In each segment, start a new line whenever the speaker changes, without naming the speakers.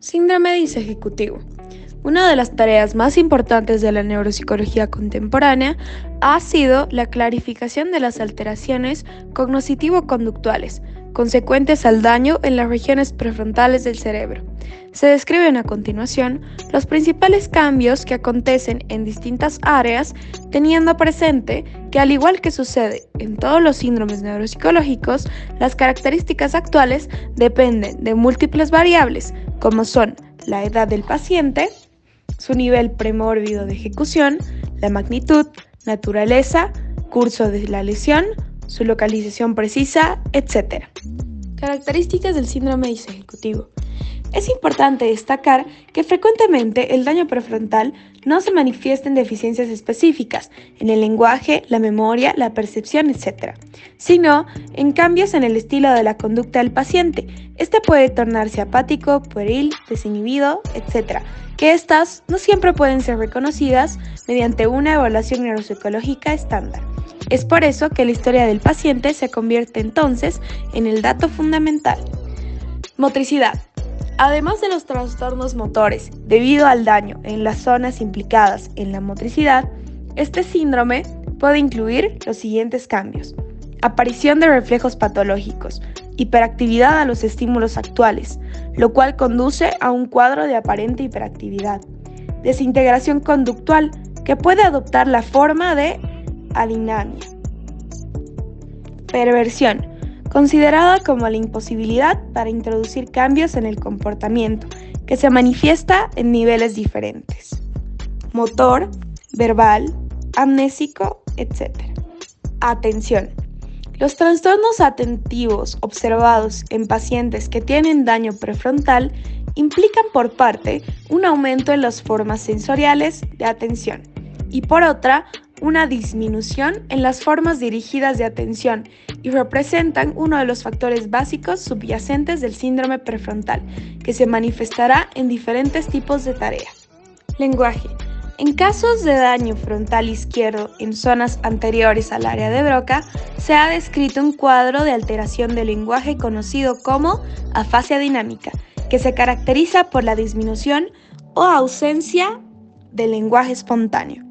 Síndrome disejecutivo. Una de las tareas más importantes de la neuropsicología contemporánea ha sido la clarificación de las alteraciones cognitivo-conductuales consecuentes al daño en las regiones prefrontales del cerebro. Se describen a continuación los principales cambios que acontecen en distintas áreas, teniendo presente que, al igual que sucede en todos los síndromes neuropsicológicos, las características actuales dependen de múltiples variables, como son la edad del paciente, su nivel premórbido de ejecución, la magnitud, naturaleza, curso de la lesión, su localización precisa, etc. Características del síndrome disejecutivo. Es importante destacar que frecuentemente el daño prefrontal no se manifiesta en deficiencias específicas, en el lenguaje, la memoria, la percepción, etc., sino en cambios en el estilo de la conducta del paciente. Este puede tornarse apático, pueril, desinhibido, etc., que estas no siempre pueden ser reconocidas mediante una evaluación neuropsicológica estándar. Es por eso que la historia del paciente se convierte entonces en el dato fundamental. Motricidad. Además de los trastornos motores, debido al daño en las zonas implicadas en la motricidad, este síndrome puede incluir los siguientes cambios: aparición de reflejos patológicos, hiperactividad a los estímulos actuales, lo cual conduce a un cuadro de aparente hiperactividad, desintegración conductual, que puede adoptar la forma de adinamia, perversión, considerada como la imposibilidad para introducir cambios en el comportamiento, que se manifiesta en niveles diferentes: motor, verbal, amnésico, etc. Atención. Los trastornos atentivos observados en pacientes que tienen daño prefrontal implican, por parte, un aumento en las formas sensoriales de atención y, por otra, una disminución en las formas dirigidas de atención, y representan uno de los factores básicos subyacentes del síndrome prefrontal, que se manifestará en diferentes tipos de tareas. Lenguaje. En casos de daño frontal izquierdo en zonas anteriores al área de Broca, se ha descrito un cuadro de alteración del lenguaje conocido como afasia dinámica, que se caracteriza por la disminución o ausencia del lenguaje espontáneo.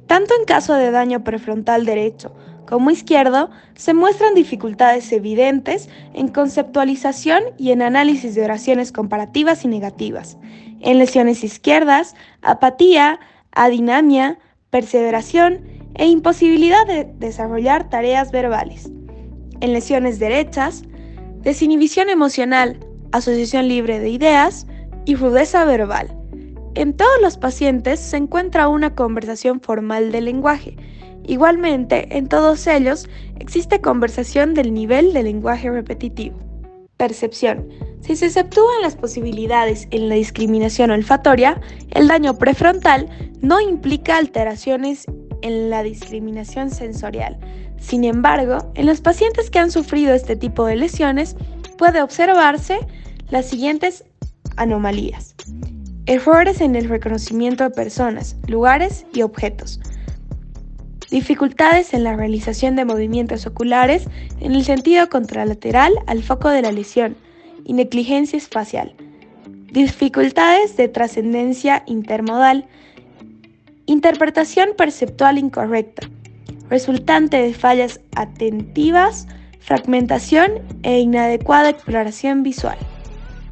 Tanto en caso de daño prefrontal derecho como izquierdo, se muestran dificultades evidentes en conceptualización y en análisis de oraciones comparativas y negativas. En lesiones izquierdas, apatía, adinamia, perseveración e imposibilidad de desarrollar tareas verbales. En lesiones derechas, desinhibición emocional, asociación libre de ideas y rudeza verbal. En todos los pacientes se encuentra una conversación formal del lenguaje. Igualmente, en todos ellos existe conversación del nivel de lenguaje repetitivo. Percepción. Si se exceptúan las posibilidades en la discriminación olfatoria, el daño prefrontal no implica alteraciones en la discriminación sensorial. Sin embargo, en los pacientes que han sufrido este tipo de lesiones, puede observarse las siguientes anomalías: errores en el reconocimiento de personas, lugares y objetos, dificultades en la realización de movimientos oculares en el sentido contralateral al foco de la lesión y negligencia espacial, dificultades de trascendencia intermodal, interpretación perceptual incorrecta, resultante de fallas atentivas, fragmentación e inadecuada exploración visual.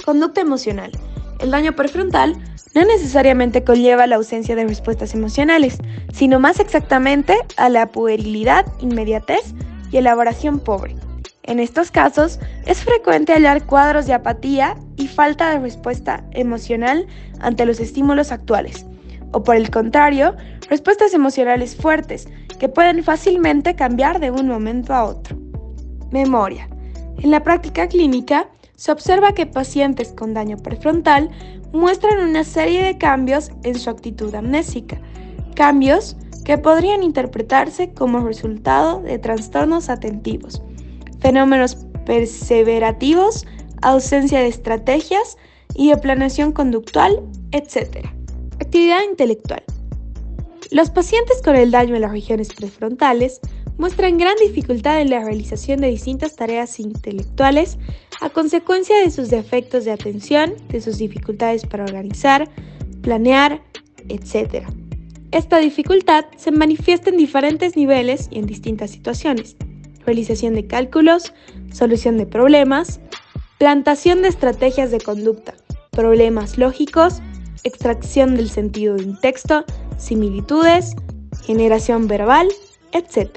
Conducta emocional. El daño prefrontal no necesariamente conlleva la ausencia de respuestas emocionales, sino más exactamente a la puerilidad, inmediatez y elaboración pobre. En estos casos, es frecuente hallar cuadros de apatía y falta de respuesta emocional ante los estímulos actuales, o por el contrario, respuestas emocionales fuertes que pueden fácilmente cambiar de un momento a otro. Memoria. En la práctica clínica, se observa que pacientes con daño prefrontal muestran una serie de cambios en su actitud amnésica, cambios que podrían interpretarse como resultado de trastornos atentivos, fenómenos perseverativos, ausencia de estrategias y de planeación conductual, etc. Actividad intelectual. Los pacientes con el daño en las regiones prefrontales muestran gran dificultad en la realización de distintas tareas intelectuales a consecuencia de sus defectos de atención, de sus dificultades para organizar, planear, etc. Esta dificultad se manifiesta en diferentes niveles y en distintas situaciones: realización de cálculos, solución de problemas, plantación de estrategias de conducta, problemas lógicos, extracción del sentido de un texto, similitudes, generación verbal, etc.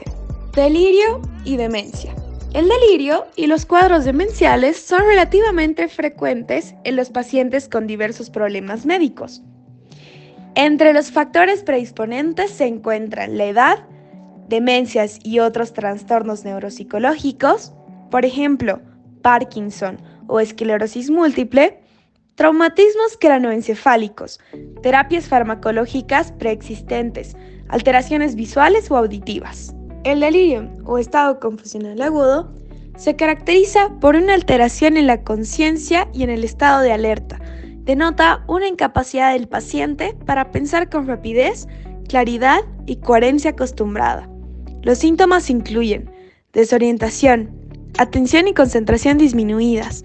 Delirio y demencia. El delirio y los cuadros demenciales son relativamente frecuentes en los pacientes con diversos problemas médicos. Entre los factores predisponentes se encuentran la edad, demencias y otros trastornos neuropsicológicos, por ejemplo, Parkinson o esclerosis múltiple, traumatismos cranoencefálicos, terapias farmacológicas preexistentes, alteraciones visuales o auditivas. El delirio o estado confusional agudo se caracteriza por una alteración en la conciencia y en el estado de alerta. Denota una incapacidad del paciente para pensar con rapidez, claridad y coherencia acostumbrada. Los síntomas incluyen desorientación, atención y concentración disminuidas,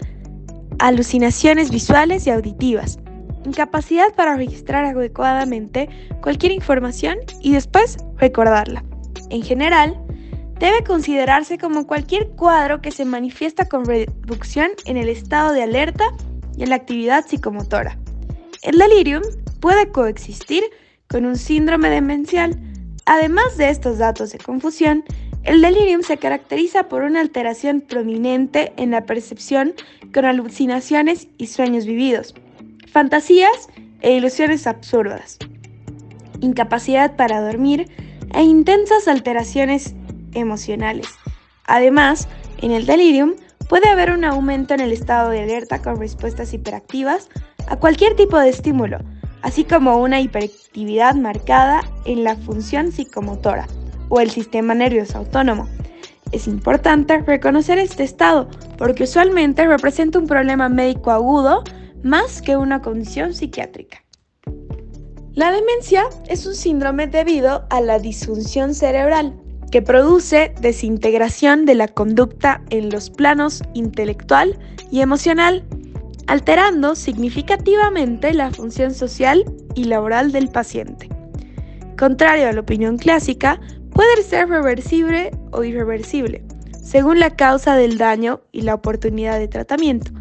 alucinaciones visuales y auditivas, incapacidad para registrar adecuadamente cualquier información y después recordarla. En general, debe considerarse como cualquier cuadro que se manifiesta con reducción en el estado de alerta y en la actividad psicomotora. El delirium puede coexistir con un síndrome demencial. Además de estos datos de confusión, el delirium se caracteriza por una alteración prominente en la percepción con alucinaciones y sueños vividos, fantasías e ilusiones absurdas, incapacidad para dormir e intensas alteraciones emocionales. Además, en el delirium puede haber un aumento en el estado de alerta con respuestas hiperactivas a cualquier tipo de estímulo, así como una hiperactividad marcada en la función psicomotora o el sistema nervioso autónomo. Es importante reconocer este estado porque usualmente representa un problema médico agudo más que una condición psiquiátrica. La demencia es un síndrome debido a la disfunción cerebral que produce desintegración de la conducta en los planos intelectual y emocional, alterando significativamente la función social y laboral del paciente. Contrario a la opinión clásica, puede ser reversible o irreversible, según la causa del daño y la oportunidad de tratamiento.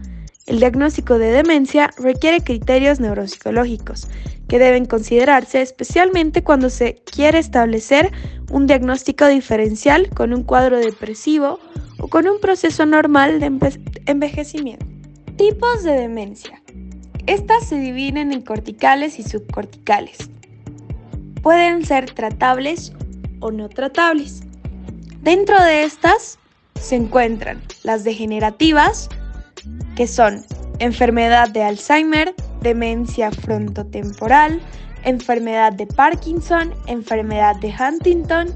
El diagnóstico de demencia requiere criterios neuropsicológicos que deben considerarse especialmente cuando se quiere establecer un diagnóstico diferencial con un cuadro depresivo o con un proceso normal de envejecimiento. Tipos de demencia. Estas se dividen en corticales y subcorticales. Pueden ser tratables o no tratables. Dentro de estas se encuentran las degenerativas, que son enfermedad de Alzheimer, demencia frontotemporal, enfermedad de Parkinson, enfermedad de Huntington,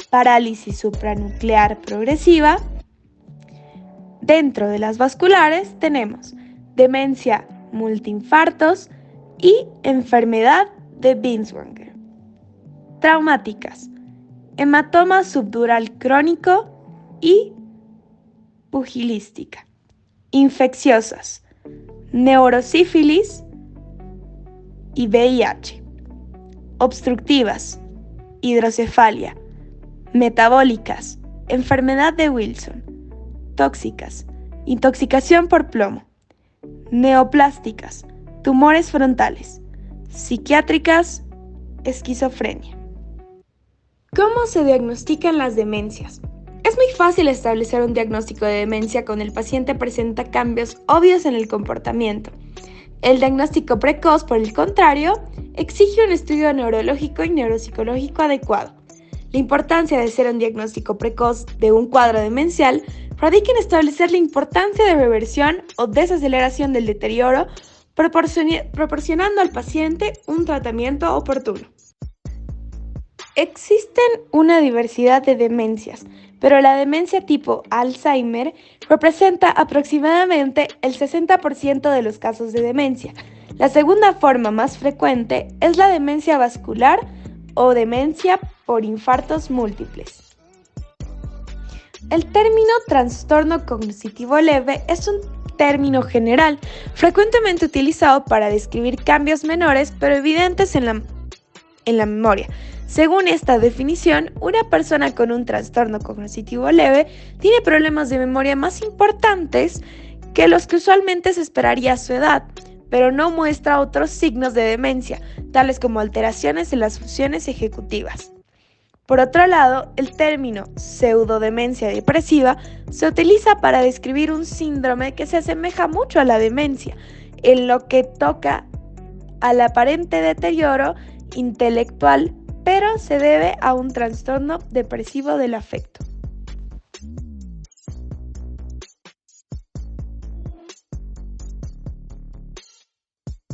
parálisis supranuclear progresiva. Dentro de las vasculares tenemos demencia multiinfartos y enfermedad de Binswanger. Traumáticas, hematoma subdural crónico y pugilística. Infecciosas, neurosífilis y VIH. Obstructivas, hidrocefalia. Metabólicas, enfermedad de Wilson. Tóxicas, intoxicación por plomo. Neoplásticas, tumores frontales. Psiquiátricas, esquizofrenia. ¿Cómo se diagnostican las demencias? Es muy fácil establecer un diagnóstico de demencia cuando el paciente presenta cambios obvios en el comportamiento. El diagnóstico precoz, por el contrario, exige un estudio neurológico y neuropsicológico adecuado. La importancia de hacer un diagnóstico precoz de un cuadro demencial radica en establecer la importancia de reversión o desaceleración del deterioro, proporcionando al paciente un tratamiento oportuno. Existen una diversidad de demencias, pero la demencia tipo Alzheimer representa aproximadamente el 60% de los casos de demencia. La segunda forma más frecuente es la demencia vascular o demencia por infartos múltiples. El término trastorno cognitivo leve es un término general, frecuentemente utilizado para describir cambios menores pero evidentes en la memoria. Según esta definición, una persona con un trastorno cognitivo leve tiene problemas de memoria más importantes que los que usualmente se esperaría a su edad, pero no muestra otros signos de demencia, tales como alteraciones en las funciones ejecutivas. Por otro lado, el término pseudodemencia depresiva se utiliza para describir un síndrome que se asemeja mucho a la demencia, en lo que toca al aparente deterioro intelectual, pero se debe a un trastorno depresivo del afecto.